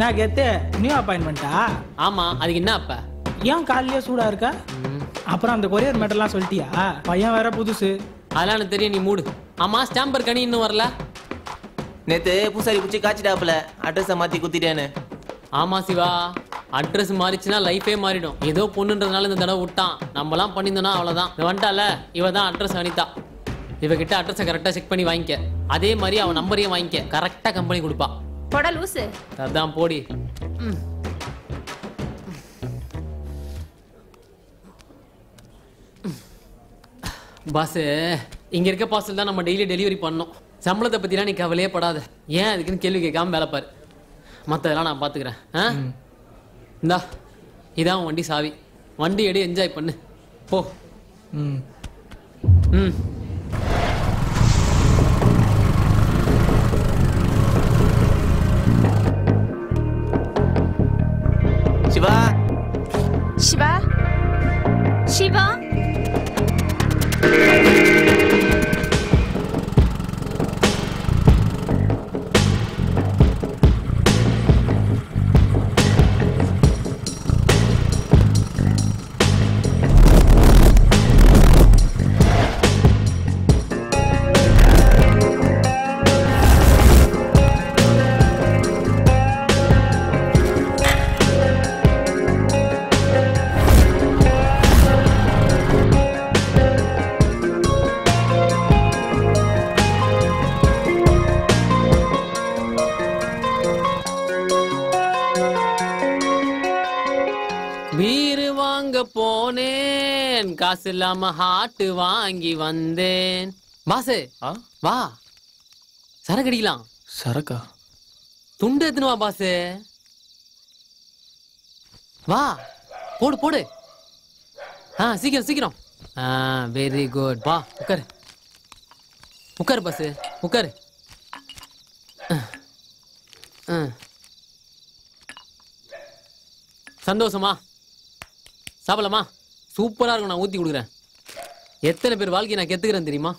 நான் கெத்து நியூ அப்பாயின்மெண்ட்டா? ஆமா, அதுக்கு என்ன அப்ப? ஏன் காலையிலே சூடா இருக்கா? அப்புறம் அந்த கொரியர் மேட்டர்லாம் சொல்லிட்டியா? பையன் வேற புதுசு. அதெல்லாம் எனக்கு தெரியும், நீ மூடு. ஆமா, ஸ்டாம்பர் கனி இன்னும் வரல. நேத்து பூசாரி பிடிச்சி காய்ச்சிட்டாப்புல அட்ரஸை மாத்தி குத்திட்டேன்னு. ஆமா சிவா, அட்ரஸ் மாறிச்சுன்னா லைஃபே மாறிடும். ஏதோ பொண்ணுன்றதுனால இந்த தடவை விட்டான். நம்மலாம் பண்ணியிருந்தோம்னா அவ்வளோதான். வந்துட்டால, இவ தான் அட்ரஸ் அனிதா. இவகிட்ட அட்ரஸை கரெக்டாக செக் பண்ணி வாங்கிக்க. அதே மாதிரி அவன் நம்பரையும் வாங்கிக்க. கரெக்டாக கம்பெனி கொடுப்பா. போடா லூசு. அதான் போடி. பாஸ், இங்க இருக்க பார்சல் தான் நம்ம டெய்லி டெலிவரி பண்ணோம். சம்பளத்தை பத்திலாம் நீ கவலையே படாத. ஏன் அதுக்குன்னு கேள்வி கேட்காம வேலை பாரு. மற்றதெல்லாம் நான் பார்த்துக்கிறேன். இந்தா, இதான் வண்டி சாவி. வண்டி எடு, என்ஜாய் பண்ணு போ. ம். சிவா சிவா சிவா போனேன், காசு இல்லாம ஹாட்டு வாங்கி வந்தேன். பாசு வா, சரக்கு அடிக்கலாம். சரக்கா? துண்டு எத்துனு வா பாசு. வா, போடு போடு. சீக்கிரம் சீக்கிரம். Very good. வா உட்காரு உட்காரு பாசு, உட்காரு. சந்தோஷமா? சாப்பிடலாமா? சூப்பரா இருக்கும், நான் ஊத்தி கொடுக்குறேன். எத்தனை பேர் வாழ்க்கையை நான் கெத்துக்கிறேன் தெரியுமா?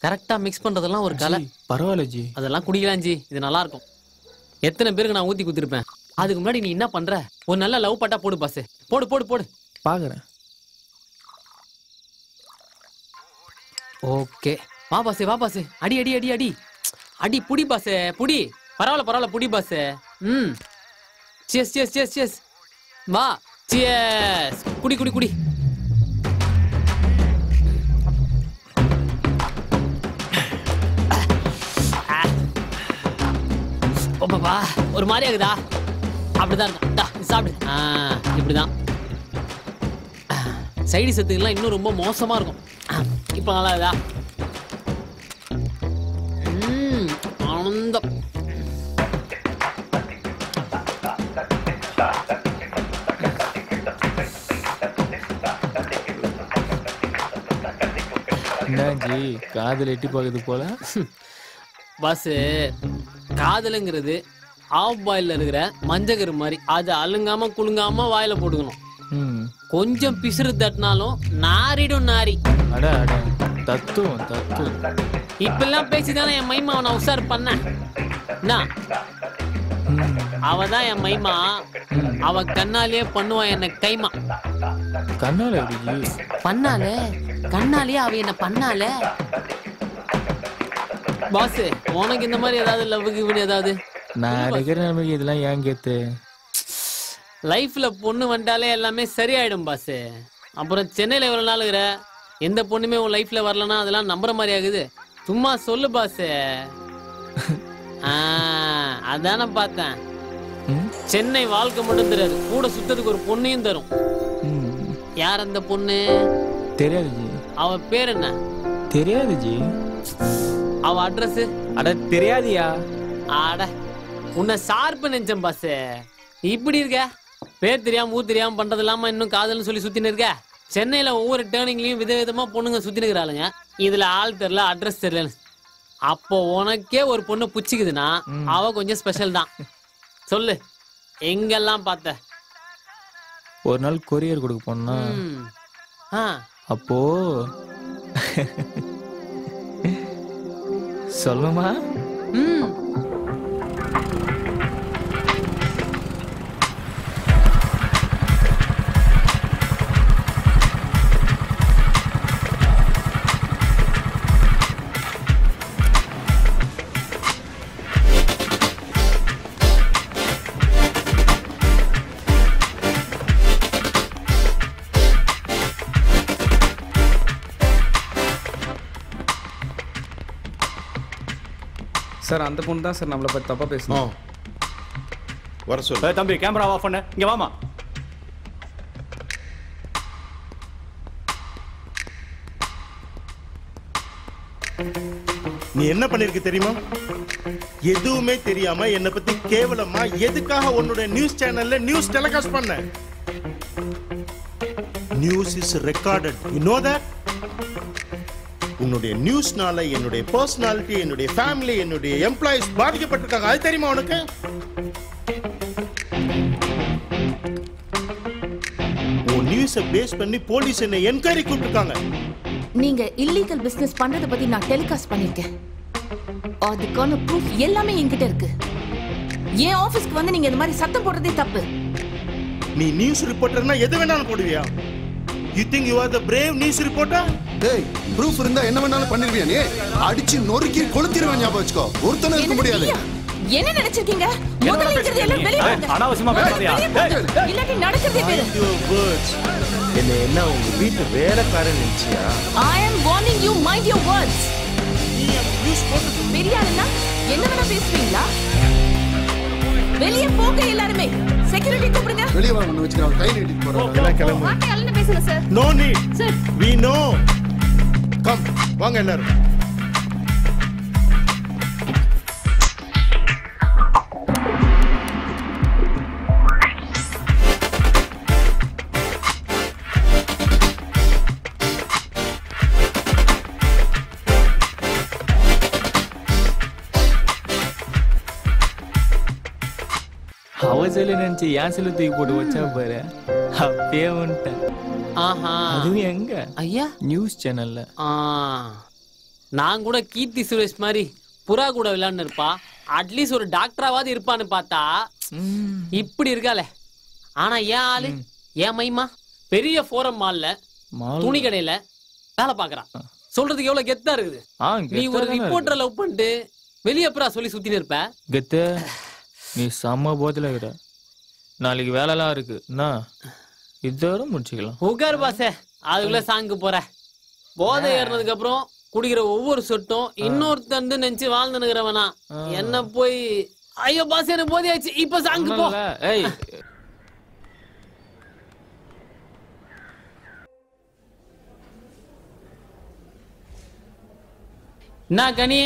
கரெக்டா மிக்ஸ் பண்றதெல்லாம் ஒரு கலை. பரவாயில்ல ஜி, அதெல்லாம் குடிக்கலாம் ஜி, இது நல்லா இருக்கும். எத்தனை பேருக்கு நான் ஊத்தி குடுத்திருப்பேன். அதுக்கு முன்னாடி நீ என்ன பண்ற? ஒரு நல்ல லவ் பாட்டா போடு பாசு. போடு போடு போடு. பாக்குறேன். ஓகே, வா பாசு வா பாசு. அடி அடி அடி அடி அடி. புடி பாசு, புடி. பரவாயில்ல பரவாயில்ல, புடி boss. Cheers cheers cheers cheers. வா, சியர்ஸ். குடி குடி குடி. ஓப்பா, ஒரு மாதிரி ஆகுதா? அப்படிதான் இருக்கும். சாப்பிடு. இப்படிதான். சைடு சத்துக்கெல்லாம் இன்னும் ரொம்ப மோசமா இருக்கும். இப்ப நல்லா இதா? ஆனந்தம். ஜி, காதல் எட்டி பாக்குது போல. பஸ், காதலுங்கிறது ஆஃப் பாயில இருக்கிற மஞ்சகரு மாதிரி. அதை அழுங்காம குலுங்காம வாயில போட்டுக்கணும். கொஞ்சம் பிசுறு தட்டினாலும் நாரிடும் நாரி. அட அட, தத்துவம் தத்துவம். இப்பெல்லாம் பேசிதானே என் மைமா அவனை உஷார் பண்ண. அவதான் என் மைமா. அவ கண்ணாலேயே பண்ணுவா என்ன கைமா. கண்ணால பண்ணாலே? கண்ணாலேயே அவ என்ன பண்ணாலே? பாஸ், உனக்கு இந்த மாதிரி ஏதாவது லவ்வுக்கு இப்படி ஏதாவது? நான் இருக்கிற நமக்கு இதெல்லாம் ஏன் கேத்து? லைஃப்ல பொண்ணு வந்துட்டாலே எல்லாமே சரியாயிடும் பாஸ். அப்புறம் சென்னையில எவ்வளவு நாள் இருக்கிற? எந்த பொண்ணுமே உன் லைஃப்ல வரலன்னா அதெல்லாம் நம்புற மாதிரி ஆகுது. சும்மா சொல்லு பாஸ். அதான பார்த்தேன். சென்னை வாழ்க்கை மட்டும் தெரியாது, கூட சுத்தத்துக்கு ஒரு பொண்ணையும் தரும். யார் அந்த பொண்ணு? தெரியாது ஜி. அவ பேர் என்ன? தெரியாது ஜி. அவ அட்ரஸ்? அட தெரியாதியா? ஆட, உன்னை ஷார்ப்பு நினைச்சேன் பாஸ். இப்படி இருக்க, பேர் தெரியாம ஊர் தெரியாம பண்றது இல்லாம இன்னும் காதல்னு சொல்லி சுத்தின்னு இருக்க. சென்னையில ஒவ்வொரு டேர்னிங்லயும் விதவிதமா பொண்ணுங்க சுத்தி நிற்கிறாளுங்க. இதுல ஆள் தெரியல, அட்ரஸ் தெரியல. அப்போ உனக்கே ஒரு பொண்ணு புச்சிக்குதுன்னா அவ கொஞ்சம் ஸ்பெஷல் தான். சொல்லு, எங்கெல்லாம் பார்த்த? ஒரு நாள் கொரியர் கொடுக்க போனா, அப்போ சொல்லுமா? சார் அந்த பொண்ணு தான் சார் நம்மளை பற்றி தப்பாக பேசணும். வர சொல்லு. தம்பி கேமரா ஆஃப் பண்ணு, இங்க வாமா. நீ என்ன பண்ணிருக்க தெரியுமா? எதுவுமே தெரியாம என்ன பத்தி கேவலமா எதுக்காக உன்னோட நியூஸ் சேனல்ல நியூஸ் டெலிகாஸ்ட் பண்ண? News is recorded, you know that? உன்னுடைய நியூஸ்னால என்னுடைய பர்சனாலிட்டி, என்னுடைய ஃபேமிலி, என்னுடைய எம்ப்ளாயிஸ் பாதிக்கப்பட்டிருக்காங்க. அது தெரியுமா உனக்கு? உன் நியூஸை பேஸ் பண்ணி போலீஸ் என்ன என்கொயரி கூப்பிட்டுருக்காங்க. நீங்க இல்லீகல் பிசினஸ் பண்றத பத்தி நான் டெலிகாஸ்ட் பண்ணிருக்கேன். அதுக்கான ப்ரூஃப் எல்லாமே என்கிட்ட இருக்கு. என் ஆபீஸ்க்கு வந்து நீங்க இந்த மாதிரி சத்தம் போடுறதே தப்பு. நீ நியூஸ் ரிப்போர்ட்டர்னா எது வேணாலும் போடுவியா? You think you are the brave news reporter? டேய், ப்ரூஃப் இருந்தா என்ன வேணாலும் பண்ணிருவியா நீ? அடிச்சு நொறுக்கி கொளுத்திடுவேன், ஞாபகம் வச்சுக்கோ. ஒருத்தன இருக்க முடியாது. என்ன நினைச்சிருக்கீங்க? முதல்ல இருந்து எல்லாம் வெளிய வாங்க. அனாவசியமா பேசாதயா. இல்லடி நடக்குதே பேரு. Your words. என்ன உங்க வீட்டு வேலைக்காரன் நினைச்சியா? I am warning you, mind your words. நீ நியூஸ் போட்டு பெரியாளுன்னா என்ன வேணா பேசுவீங்களா? வெளிய போங்க எல்லாரும். செக்யூரிட்டி கூப்பிடுங்க. வெளிய வா, நான் வெச்சுக்கிறேன். கை நீட்டிட்டு போறேன். எல்லாம் கிளம்பு. வாங்க எல்லாம் பேசுங்க sir. No need. Sir. We know. Come, வாங்க எல்லாரும். அவ செல்லு நினைச்சு என் செல்லு தூக்கி போட்டு வச்சா பாரு, அப்பயே வந்துட்டேன். ஆஹா, அதுவும் எங்க ஐயா நியூஸ் சேனல்ல. நான் கூட கீர்த்தி சுரேஷ் மாதிரி புறா கூட விளையாண்டு இருப்பா, அட்லீஸ்ட் ஒரு டாக்டராவது இருப்பான்னு பார்த்தா இப்படி இருக்காளே. ஆனா ஏன் ஆளு, ஏன் மைமா பெரிய ஃபோரம் மால்ல துணி கடையில வேலை பாக்குறான். சொல்றதுக்கு எவ்வளவு கெத்தா இருக்குது. நீ ஒரு ரிப்போர்ட்டரை லவ் பண்ணிட்டு வெளியே அப்புறம் சொல்லி சுத்தின்னு இருப்ப. கெத்து, நீ செம்ம போதில் இருக்கிற. நாளைக்கு வேலைலாம் இருக்கு, இதோட முடிச்சுக்கலாம். உட்காரு பாசே, அதுக்குள்ள சாங்கு போற. போதை ஏறினதுக்கு அப்புறம் குடிக்கிற ஒவ்வொரு சொட்டும் இன்னொருத்தந்து நினைச்சு வாழ்ந்துனுக்கிறவனா என்ன போய் ஐயோ பாஸ் எனக்கு போதை ஆயிடுச்சு இப்ப சாங்கு போ. ஏய், என்ன கனி,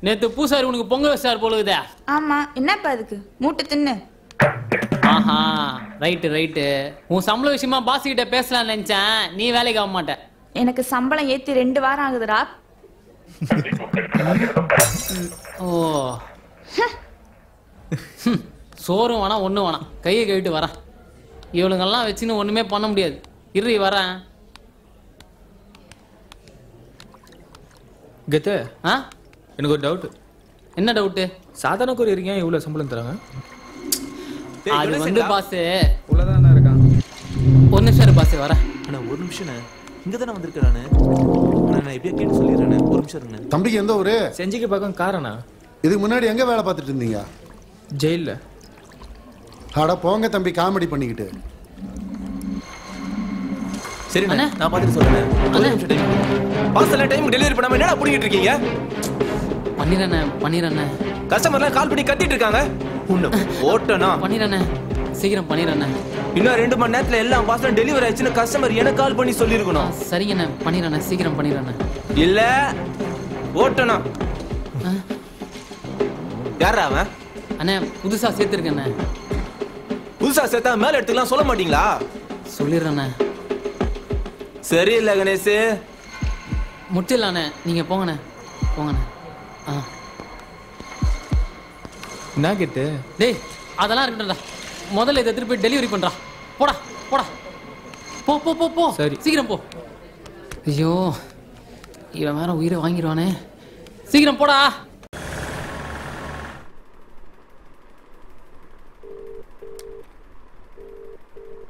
நேத்து பூசாரி உனக்கு பொங்கல் வச்சார் போலுதே. ஆமா, என்னப்பா அதுக்கு மூட்டை தின்னு. ஆஹா, ரைட்டு. உன் சம்பள விஷயமா பாஸ் கிட்ட பேசலாம்னு நினைச்சேன், நீ வேலைக்கு ஆக மாட்டேன். எனக்கு சம்பளம் ஏத்தி 2 வாரம் ஆகுதுடா. ஓ, சோறும் வேணாம் ஒண்ணும் வேணாம், கையை கழுவிட்டு வரேன். இவளுங்கெல்லாம் வச்சுன்னு ஒண்ணுமே பண்ண முடியாது. இரு வரேன். கெத்து, எனக்கு ஒரு டவுட். என்ன டவுட்? சாதாரண கொரியர் ஏன் இவ்வளவு சம்பளம் தராங்க? அது வந்து பாஸ் உள்ளதானே இருக்கான். ஒரு நிமிஷம் இரு பாஸ் வரேன். அண்ணா ஒரு நிமிஷம், இங்க தானே வந்திருக்கானே. நான் இப்படியே கேட்டு சொல்லிடுறேன், ஒரு நிமிஷம் இருங்க. தம்பிக்கு எந்த ஊரு? செஞ்சிக்கு பக்கம் காரணா. இதுக்கு முன்னாடி எங்க வேலை பார்த்துட்டு இருந்தீங்க? ஜெயில்ல. அட போங்க தம்பி, காமெடி பண்ணிக்கிட்டு. சரி நான் பார்த்துட்டு சொல்றேன். ஒரு நிமிஷம் டைம். பாஸ்ல டைம் டெலிவரி பண்ணாம என்னடா புடிங்கிட்டு இருக்கீங்க? பண்ணிரண்ணே. கஸ்டமர்லாம் கால் பண்ணி கத்திட்டு இருக்காங்க. உன்ன ஓட்டனா பண்ணிரண்ணே, சீக்கிரம் பண்ணிரண்ணே. இன்னும் 2 மணி நேரத்துல எல்லாம் பாஸ்ல டெலிவரி ஆயிடுச்சுன்னு கஸ்டமர் எனக்கு கால் பண்ணி சொல்லிருக்கணும். சரிங்கண்ணே, பண்ணிரண்ணே, சீக்கிரம் பண்ணிரண்ணே. இல்ல ஓட்டனா. யாரா அவன்? அண்ணே புதுசா சேர்த்துருக்கண்ணே. புதுசா சேர்த்தா மேல எடுத்துக்கலாம் சொல்ல மாட்டீங்களா? சொல்லிடுறேண்ணே. சரியில்லை கணேஷ், முடிச்சிடலாண்ணே, நீங்க போங்கண்ணே. என்ன கேட்டு? டேய் அதெல்லாம் இருக்கட்டும்டா, முதல்ல இதை திருப்பி டெலிவரி பண்றா. போடா போ சரி, சீக்கிரம் போ. ஐயோ இவன் வேற உயிரை வாங்கிடுவானே, சீக்கிரம் போடா.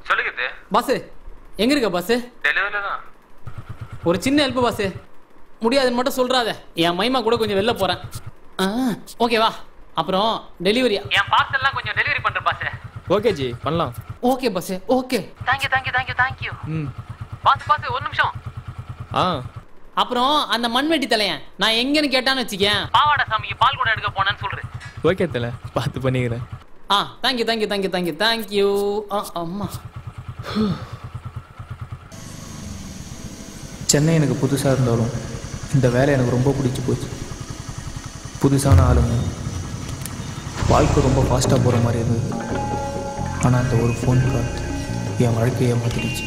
சொல்லுங்க பாஸ், எங்க இருக்க பாஸ்? டெலிவரில தான். ஒரு சின்ன ஹெல்ப் பாஸ், முடியாதுன்னு மட்டும் சொல்றாத. என் மைமா கூட கொஞ்சம் வெளில போறேன். ஓகேவா? அப்புறம் டெலிவரி என் பார்சல்லாம் கொஞ்சம் டெலிவரி பண்ற பாஸ். ஓகே ஜி, பண்ணலாம். Okay boss, okay. Thank you. Boss ஒரு நிமிஷம். அப்புறம் அந்த மண்வெட்டி தலையன் நான் எங்கன்னு கேட்டான்னு வச்சுக்கேன் பாவாடை சாமிக்கு பால் கூட எடுக்க போனேன்னு சொல்றேன். ஓகே தல, பார்த்து பண்ணிக்கிறேன். Thank you thank you thank you thank you thank you. அம்மா, சென்னை எனக்கு புதுசாக இருந்தாலும் இந்த வேலை எனக்கு ரொம்ப பிடிச்சி போச்சு. புதுசான ஆளுங்க, வாழ்க்கை ரொம்ப ஃபாஸ்ட்டாக போகிற மாதிரி இருந்தது. ஆனால் அந்த ஒரு ஃபோன் கால் என் வாழ்க்கையை மாற்றிடுச்சு.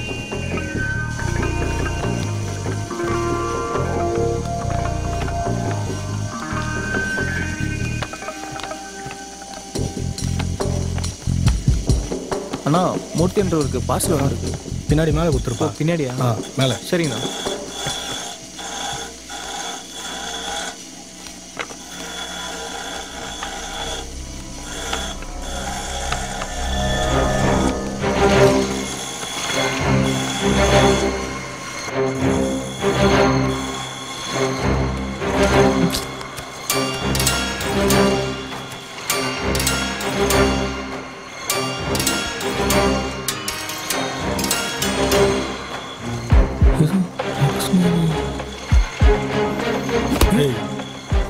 அண்ணா, மூர்த்தின்றவருக்கு பார்சல் ஒன்று இருக்குது. பின்னாடி மேலே கொடுத்துருப்பா. பின்னாடியா? மேலே. சரிங்கண்ணா.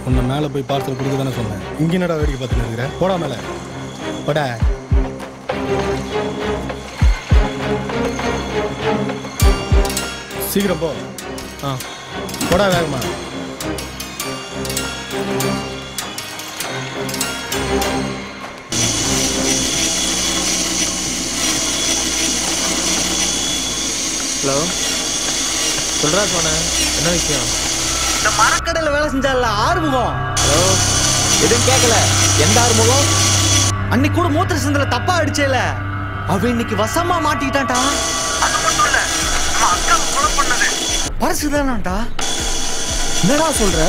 உன்னை மேலே போய் பார்சல் கொடுக்க தானே சொன்னேன். இங்கே என்னடா வேடிக்கை பார்த்துட்டு இருக்கிற? போடா மேலே போட. சீக்கிரம் போ. போடா வேகமா. ஹலோ, சொல்றா சொன்ன, என்ன விஷயம்? இந்த மரக்கடையில வேலை செஞ்சால ஆறுமுகம். ஹலோ, எதுவும் கேட்கல. எந்த ஆறுமுகம்? அன்னைக்கு கூட மூத்திர சந்தில தப்பா அடிச்சேல, அவன் இன்னைக்கு வசமா மாட்டிக்கிட்டான்டா. அது மட்டும் இல்ல, நம்ம அக்காவை கொலை பண்ணது பரிசுதானான்டா. என்னடா சொல்ற?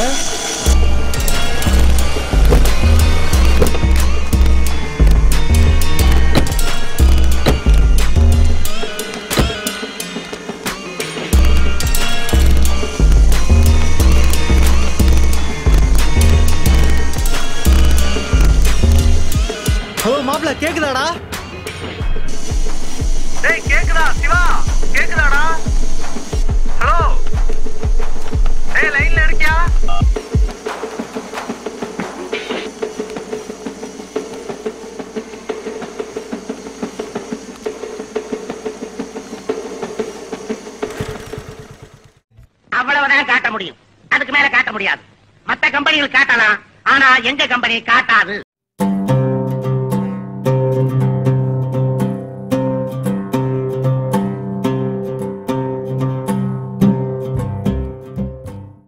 ஹலோ மாப்ள, கேக்குதாடா? டேய் கேக்குதா சிவா? கேக்குதாடா? ஹலோ, டேய் லைன்ல இருக்கியா? அவ்வளவுதான் காட்ட முடியும், அதுக்கு மேல காட்ட முடியாது. மத்த கம்பெனிகள் காட்டலாம், ஆனா எங்க கம்பெனி காட்டாது.